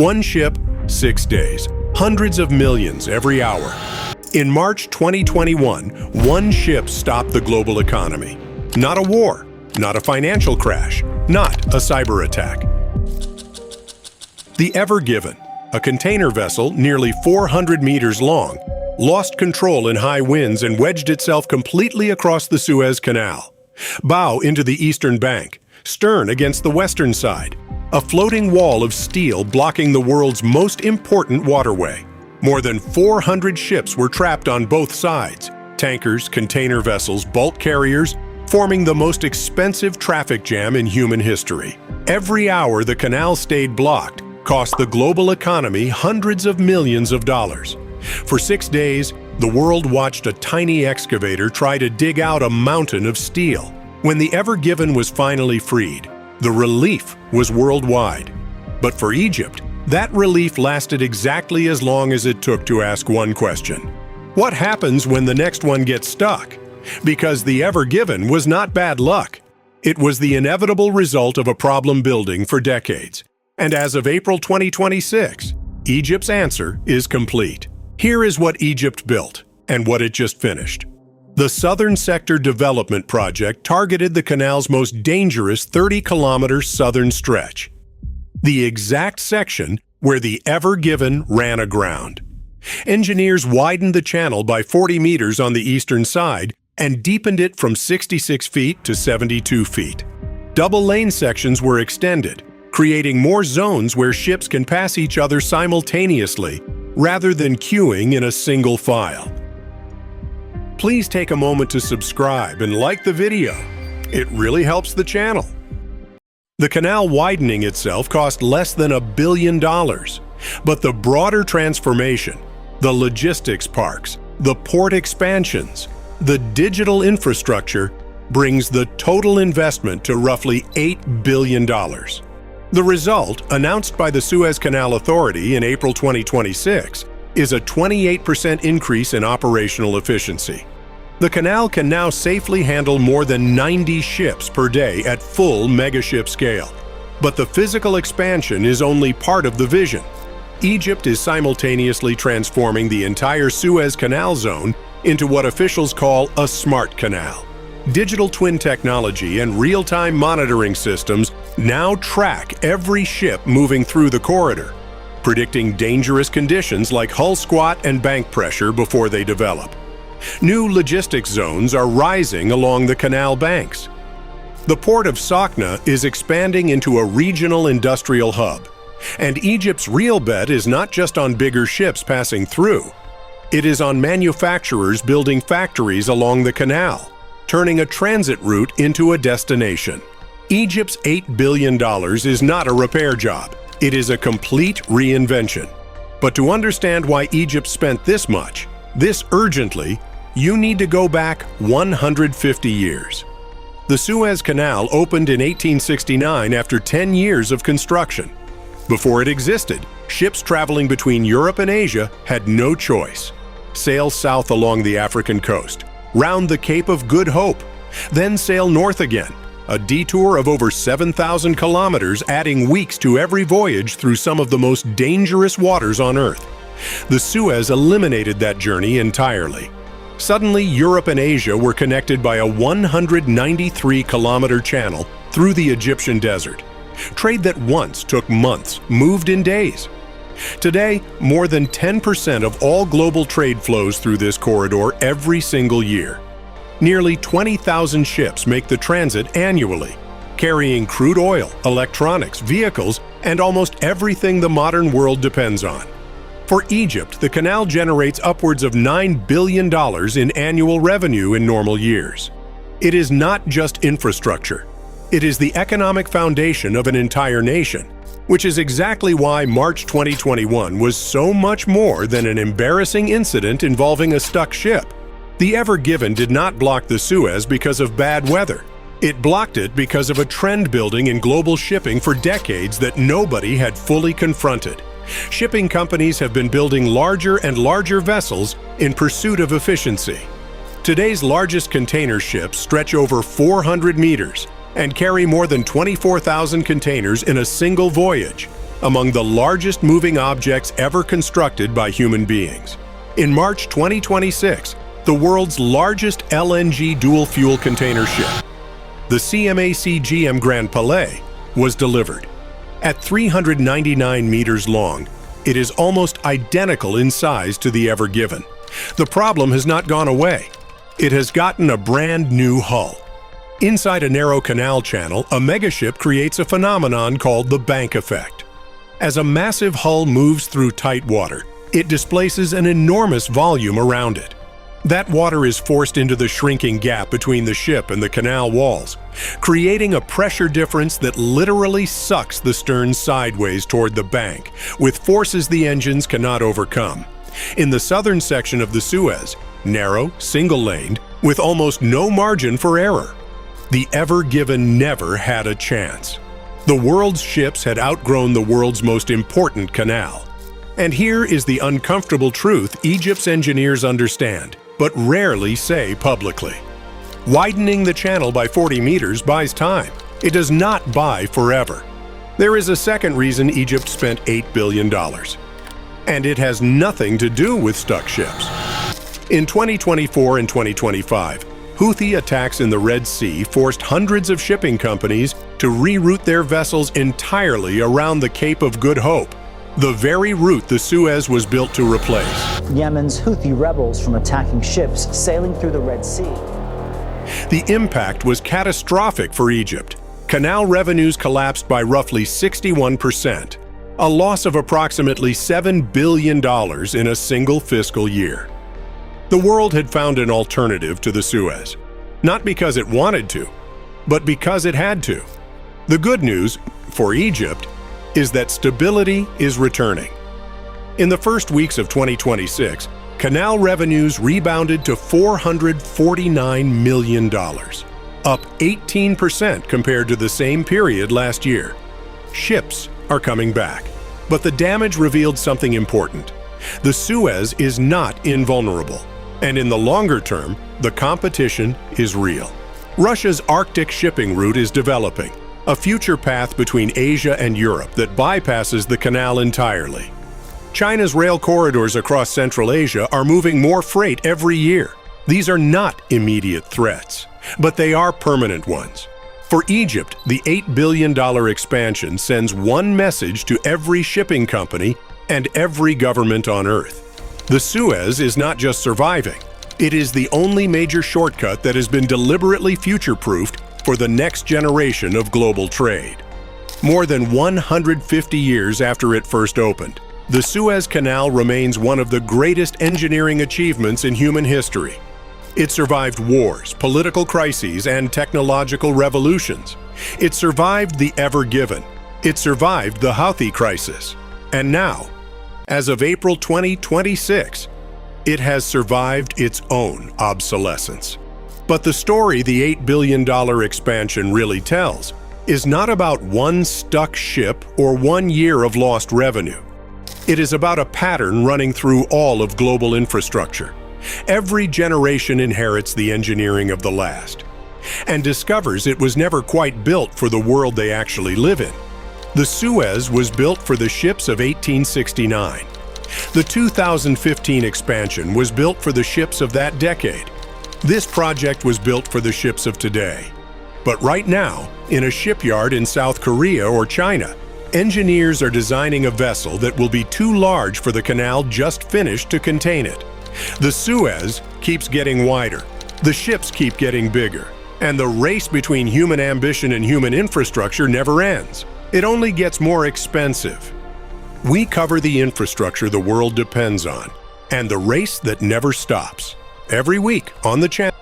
One ship, 6 days, hundreds of millions every hour. In March 2021, one ship stopped the global economy. Not a war, not a financial crash, not a cyber attack. The Ever Given, a container vessel nearly 400 meters long, lost control in high winds and wedged itself completely across the Suez Canal. Bow into the eastern bank, stern against the western side, a floating wall of steel blocking the world's most important waterway. More than 400 ships were trapped on both sides, tankers, container vessels, bulk carriers, forming the most expensive traffic jam in human history. Every hour the canal stayed blocked cost the global economy hundreds of millions of dollars. For 6 days, the world watched a tiny excavator try to dig out a mountain of steel. When the Ever Given was finally freed, the relief was worldwide. But for Egypt, that relief lasted exactly as long as it took to ask one question. What happens when the next one gets stuck? Because the Ever Given was not bad luck. It was the inevitable result of a problem building for decades. And as of April 2026, Egypt's answer is complete. Here is what Egypt built and what it just finished. The Southern Sector Development Project targeted the canal's most dangerous 30-kilometer southern stretch, the exact section where the Ever Given ran aground. Engineers widened the channel by 40 meters on the eastern side and deepened it from 66 feet to 72 feet. Double-lane sections were extended, creating more zones where ships can pass each other simultaneously rather than queuing in a single file. Please take a moment to subscribe and like the video. It really helps the channel. The canal widening itself cost less than $1 billion, but the broader transformation, the logistics parks, the port expansions, the digital infrastructure brings the total investment to roughly $8 billion. The result, announced by the Suez Canal Authority in April 2026, is a 28% increase in operational efficiency. The canal can now safely handle more than 90 ships per day at full megaship scale. But the physical expansion is only part of the vision. Egypt is simultaneously transforming the entire Suez Canal zone into what officials call a smart canal. Digital twin technology and real-time monitoring systems now track every ship moving through the corridor, predicting dangerous conditions like hull squat and bank pressure before they develop. New logistics zones are rising along the canal banks. The port of Sakhna is expanding into a regional industrial hub, and Egypt's real bet is not just on bigger ships passing through. It is on manufacturers building factories along the canal, turning a transit route into a destination. Egypt's $8 billion is not a repair job. It is a complete reinvention. But to understand why Egypt spent this much, this urgently, you need to go back 150 years. The Suez Canal opened in 1869 after 10 years of construction. Before it existed, ships traveling between Europe and Asia had no choice. Sail south along the African coast, round the Cape of Good Hope, then sail north again, a detour of over 7,000 kilometers, adding weeks to every voyage through some of the most dangerous waters on Earth. The Suez eliminated that journey entirely. Suddenly, Europe and Asia were connected by a 193-kilometer channel through the Egyptian desert. Trade that once took months moved in days. Today, more than 10% of all global trade flows through this corridor every single year. Nearly 20,000 ships make the transit annually, carrying crude oil, electronics, vehicles, and almost everything the modern world depends on. For Egypt, the canal generates upwards of $9 billion in annual revenue in normal years. It is not just infrastructure. It is the economic foundation of an entire nation, which is exactly why March 2021 was so much more than an embarrassing incident involving a stuck ship. The Ever Given did not block the Suez because of bad weather. It blocked it because of a trend building in global shipping for decades that nobody had fully confronted. Shipping companies have been building larger and larger vessels in pursuit of efficiency. Today's largest container ships stretch over 400 meters and carry more than 24,000 containers in a single voyage. among the largest moving objects ever constructed by human beings. In March 2026, the world's largest LNG dual-fuel container ship, the CMAC GM Grand Palais, was delivered. At 399 meters long, it is almost identical in size to the Ever Given. The problem has not gone away. It has gotten a brand new hull. Inside a narrow canal channel, a megaship creates a phenomenon called the bank effect. As a massive hull moves through tight water, it displaces an enormous volume around it. That water is forced into the shrinking gap between the ship and the canal walls, creating a pressure difference that literally sucks the stern sideways toward the bank, with forces the engines cannot overcome. In the southern section of the Suez, narrow, single-laned, with almost no margin for error, the Ever Given never had a chance. The world's ships had outgrown the world's most important canal. And here is the uncomfortable truth Egypt's engineers understand, but rarely say publicly. Widening the channel by 40 meters buys time. It does not buy forever. There is a second reason Egypt spent $8 billion. And it has nothing to do with stuck ships. In 2024 and 2025, Houthi attacks in the Red Sea forced hundreds of shipping companies to reroute their vessels entirely around the Cape of Good Hope, the very route the Suez was built to replace. Yemen's Houthi rebels from attacking ships sailing through the Red Sea. The impact was catastrophic for Egypt. Canal revenues collapsed by roughly 61%, a loss of approximately $7 billion in a single fiscal year. The world had found an alternative to the Suez, not because it wanted to, but because it had to. The good news, for Egypt, is that stability is returning. In the first weeks of 2026, canal revenues rebounded to $449 million, up 18% compared to the same period last year. Ships are coming back, but the damage revealed something important. The Suez is not invulnerable, and in the longer term, the competition is real. Russia's Arctic shipping route is developing, a future path between Asia and Europe that bypasses the canal entirely. China's rail corridors across Central Asia are moving more freight every year. These are not immediate threats, but they are permanent ones. For Egypt, the $8 billion expansion sends one message to every shipping company and every government on Earth. The Suez is not just surviving, it is the only major shortcut that has been deliberately future-proofed for the next generation of global trade. More than 150 years after it first opened, the Suez Canal remains one of the greatest engineering achievements in human history. It survived wars, political crises, and technological revolutions. It survived the Ever Given. It survived the Houthi crisis. And now, as of April 2026, it has survived its own obsolescence. But the story the $8 billion expansion really tells is not about one stuck ship or 1 year of lost revenue. It is about a pattern running through all of global infrastructure. Every generation inherits the engineering of the last and discovers it was never quite built for the world they actually live in. The Suez was built for the ships of 1869. The 2015 expansion was built for the ships of that decade. This project was built for the ships of today. But right now, in a shipyard in South Korea or China, engineers are designing a vessel that will be too large for the canal just finished to contain it. The Suez keeps getting wider, the ships keep getting bigger, and the race between human ambition and human infrastructure never ends. It only gets more expensive. We cover the infrastructure the world depends on, and the race that never stops. Every week on the channel.